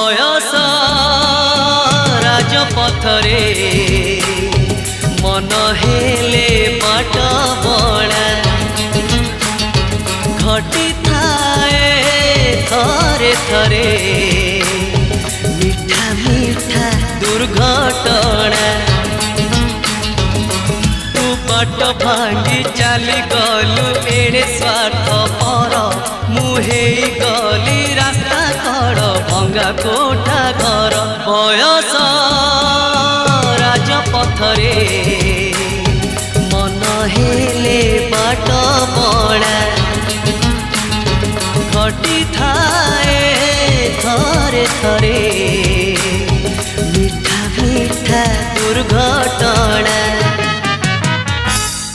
बयस राजपथरे मन हेले बाट बड़ा घटी थाए थरे थरे मीठा मीठा दुर्घटना तू बाट भांगी चली गलु एड़े स्वार्थ पर मुहे गली रास्ता कड़ भंगा कोठा घर बयस राजपथरे